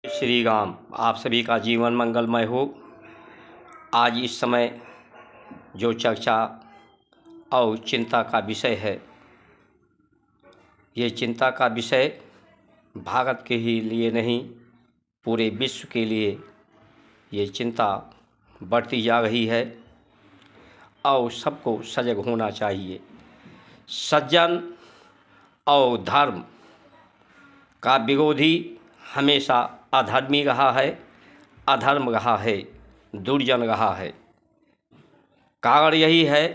श्री राम। आप सभी का जीवन मंगलमय हो। आज इस समय जो चर्चा और चिंता का विषय है, ये चिंता का विषय भारत के ही लिए नहीं, पूरे विश्व के लिए ये चिंता बढ़ती जा रही है और सबको सजग होना चाहिए। सज्जन और धर्म का विरोधी हमेशा अधर्मी रहा है, अधर्म रहा है, दुर्जन रहा है। कारण यही है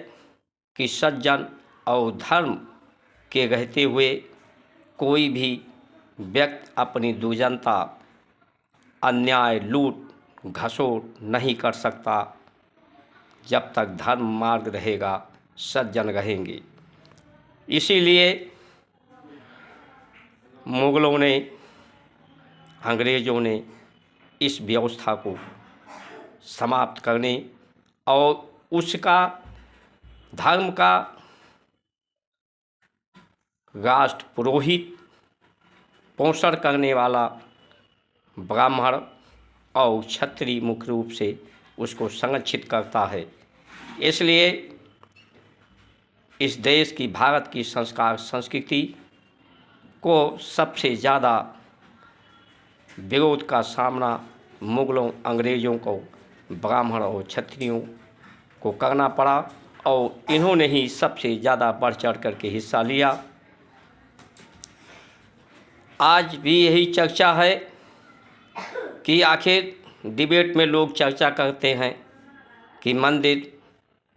कि सज्जन और धर्म के रहते हुए कोई भी व्यक्ति अपनी दुर्जनता, अन्याय, लूट घसोट नहीं कर सकता। जब तक धर्म मार्ग रहेगा, सज्जन रहेंगे। इसीलिए मुगलों ने, अंग्रेज़ों ने इस व्यवस्था को समाप्त करने और उसका धर्म का राष्ट्र पुरोहित पोषण करने वाला ब्राह्मण और क्षत्रिय मुख्य रूप से उसको संरक्षित करता है। इसलिए इस देश की, भारत की संस्कार संस्कृति को सबसे ज़्यादा विरोध का सामना मुगलों, अंग्रेज़ों को, ब्राह्मण और क्षत्रियों को करना पड़ा और इन्होंने ही सबसे ज़्यादा बढ़ चढ़ करके हिस्सा लिया। आज भी यही चर्चा है कि आखिर डिबेट में लोग चर्चा करते हैं कि मंदिर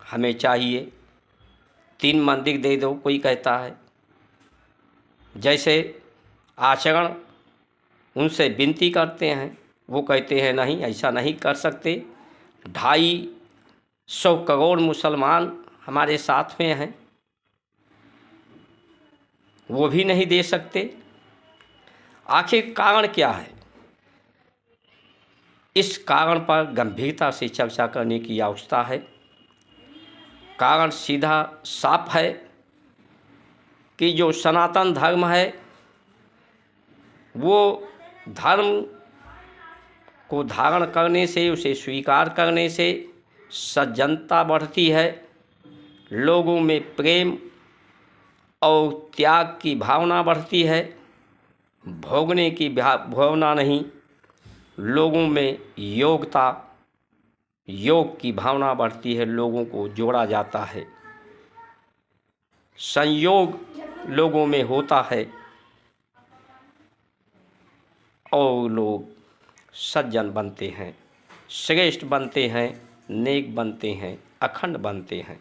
हमें चाहिए, 3 मंदिर दे दो, कोई कहता है। जैसे आचरण उनसे विनती करते हैं, वो कहते हैं नहीं, ऐसा नहीं कर सकते। 250 करोड़ मुसलमान हमारे साथ में हैं, वो भी नहीं दे सकते। आखिर कारण क्या है? इस कारण पर गंभीरता से चर्चा करने की आवश्यकता है। कारण सीधा साफ है कि जो सनातन धर्म है, वो धर्म को धारण करने से, उसे स्वीकार करने से सज्जनता बढ़ती है, लोगों में प्रेम और त्याग की भावना बढ़ती है, भोगने की भावना नहीं, लोगों में योग्यता, योग की भावना बढ़ती है, लोगों को जोड़ा जाता है, संयोग लोगों में होता है और लोग सज्जन बनते हैं, श्रेष्ठ बनते हैं, नेक बनते हैं, अखंड बनते हैं।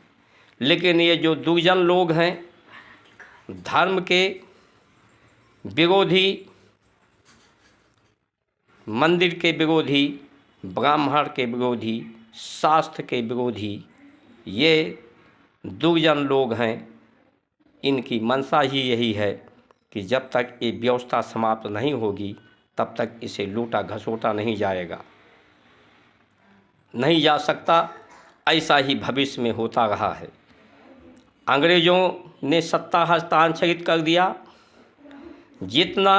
लेकिन ये जो दुर्जन लोग हैं, धर्म के विरोधी, मंदिर के विरोधी, ब्राह्मण के विरोधी, शास्त्र के विरोधी, ये दुर्जन लोग हैं। इनकी मंशा ही यही है कि जब तक ये व्यवस्था समाप्त नहीं होगी, तब तक इसे लूटा घसोटा नहीं जाएगा, नहीं जा सकता। ऐसा ही भविष्य में होता रहा है। अंग्रेज़ों ने सत्ता हस्तांतरित कर दिया। जितना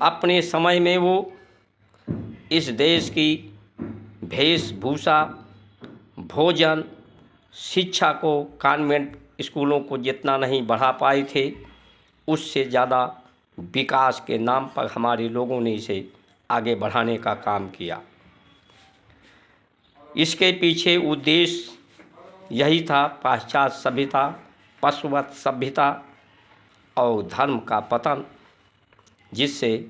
अपने समय में वो इस देश की वेशभूषा, भोजन, शिक्षा को, कॉन्वेंट स्कूलों को जितना नहीं बढ़ा पाए थे, उससे ज़्यादा विकास के नाम पर हमारे लोगों ने इसे आगे बढ़ाने का काम किया। इसके पीछे उद्देश्य यही था, पाश्चात्य सभ्यता, पशुवत सभ्यता और धर्म का पतन, जिससे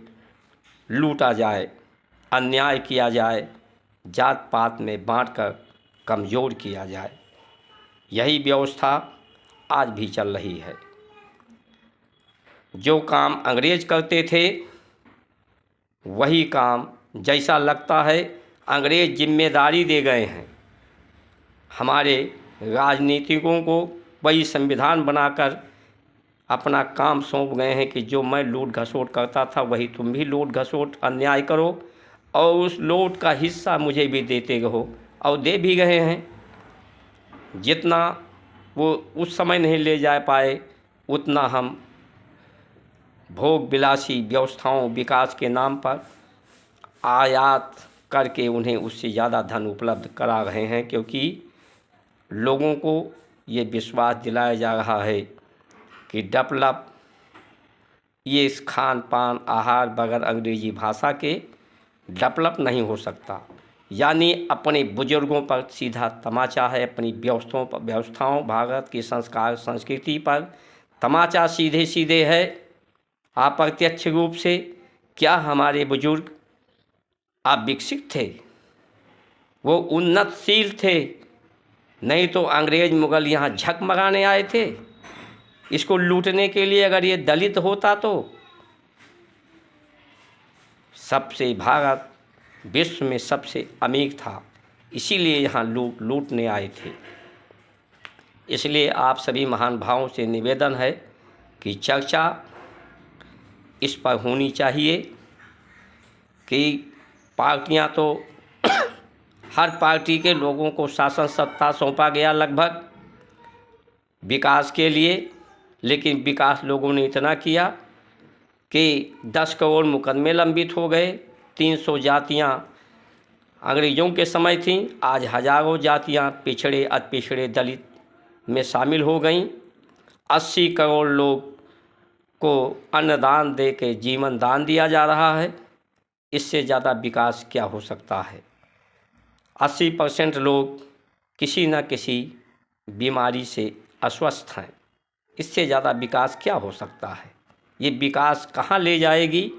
लूटा जाए, अन्याय किया जाए, जात पात में बांटकर कमज़ोर किया जाए। यही व्यवस्था आज भी चल रही है। जो काम अंग्रेज करते थे, वही काम जैसा लगता है अंग्रेज जिम्मेदारी दे गए हैं हमारे राजनीतिकों को। वही संविधान बनाकर अपना काम सौंप गए हैं कि जो मैं लूट घसोट करता था, वही तुम भी लूट घसोट अन्याय करो और उस लूट का हिस्सा मुझे भी देते रहो, और दे भी गए हैं। जितना वो उस समय नहीं ले जा पाए, उतना हम भोग विलासी व्यवस्थाओं, विकास के नाम पर आयात करके उन्हें उससे ज़्यादा धन उपलब्ध करा रहे हैं, क्योंकि लोगों को ये विश्वास दिलाया जा रहा है कि डेवलप ये इस खान पान आहार बगैर अंग्रेजी भाषा के डेवलप नहीं हो सकता। यानी अपने बुजुर्गों पर सीधा तमाचा है, अपनी व्यवस्थाओं भारत की संस्कार संस्कृति पर तमाचा सीधे सीधे है। अप्रत्यक्ष रूप से क्या हमारे बुजुर्ग अविकसित थे? वो उन्नतशील थे, नहीं तो अंग्रेज मुगल यहाँ झकमगाने आए थे इसको लूटने के लिए। अगर ये दलित होता तो सबसे भारत विश्व में सबसे अमीर था, इसीलिए यहाँ लूटने आए थे। इसलिए आप सभी महान भावों से निवेदन है कि चर्चा इस पर होनी चाहिए कि पार्टियां तो हर पार्टी के लोगों को शासन सत्ता सौंपा गया लगभग विकास के लिए, लेकिन विकास लोगों ने इतना किया कि 10 करोड़ मुकदमे लंबित हो गए। 300 जातियां अंग्रेज़ों के समय थीं, आज हज़ारों जातियां पिछड़े अति पिछड़े दलित में शामिल हो गईं। 80 करोड़ लोग को अन्नदान दे के जीवन दान दिया जा रहा है। इससे ज़्यादा विकास क्या हो सकता है? 80% लोग किसी न किसी बीमारी से अस्वस्थ हैं। इससे ज़्यादा विकास क्या हो सकता है? ये विकास कहाँ ले जाएगी?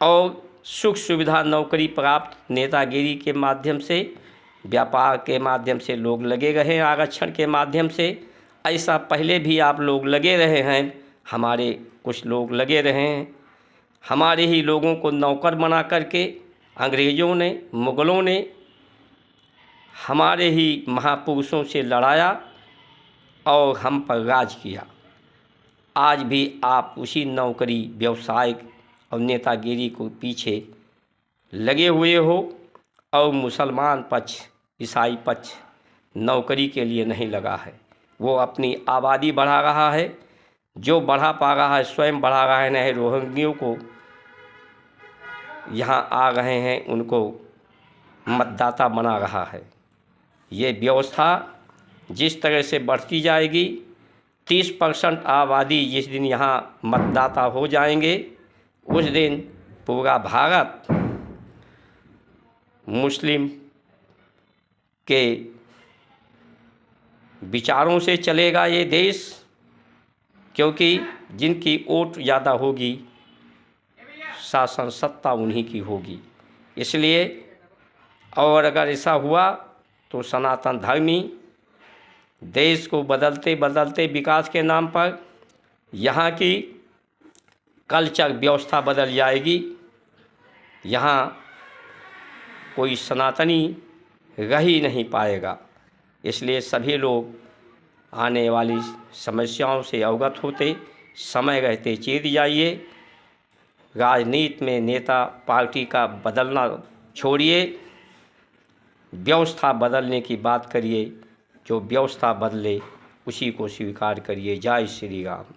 और सुख सुविधा नौकरी प्राप्त नेतागिरी के माध्यम से, व्यापार के माध्यम से लोग लगे रहे, आरक्षण के माध्यम से। ऐसा पहले भी आप लोग लगे रहे हैं, हमारे कुछ लोग लगे रहे हैं। हमारे ही लोगों को नौकर बना करके अंग्रेज़ों ने, मुग़लों ने हमारे ही महापुरुषों से लड़ाया और हम पर राज किया। आज भी आप उसी नौकरी, व्यवसाय और नेतागिरी को पीछे लगे हुए हो, और मुसलमान पक्ष, ईसाई पक्ष नौकरी के लिए नहीं लगा है। वो अपनी आबादी बढ़ा रहा है, जो बढ़ा पा रहा है स्वयं बढ़ा रहा है। नए रोहिंग्यों को यहाँ आ रहे हैं, उनको मतदाता बना रहा है। ये व्यवस्था जिस तरह से बढ़ती जाएगी, 30% आबादी जिस दिन यहाँ मतदाता हो जाएंगे, उस दिन पूरा भारत मुस्लिम के विचारों से चलेगा ये देश, क्योंकि जिनकी वोट ज़्यादा होगी शासन सत्ता उन्हीं की होगी। इसलिए और अगर ऐसा हुआ तो सनातन धर्मी देश को बदलते बदलते विकास के नाम पर यहाँ की कल्चर व्यवस्था बदल जाएगी। यहाँ कोई सनातनी रह ही नहीं पाएगा। इसलिए सभी लोग आने वाली समस्याओं से अवगत होते, समय रहते चेत जाइए। राजनीति में नेता पार्टी का बदलना छोड़िए, व्यवस्था बदलने की बात करिए। जो व्यवस्था बदले उसी को स्वीकार करिए। जय श्री राम।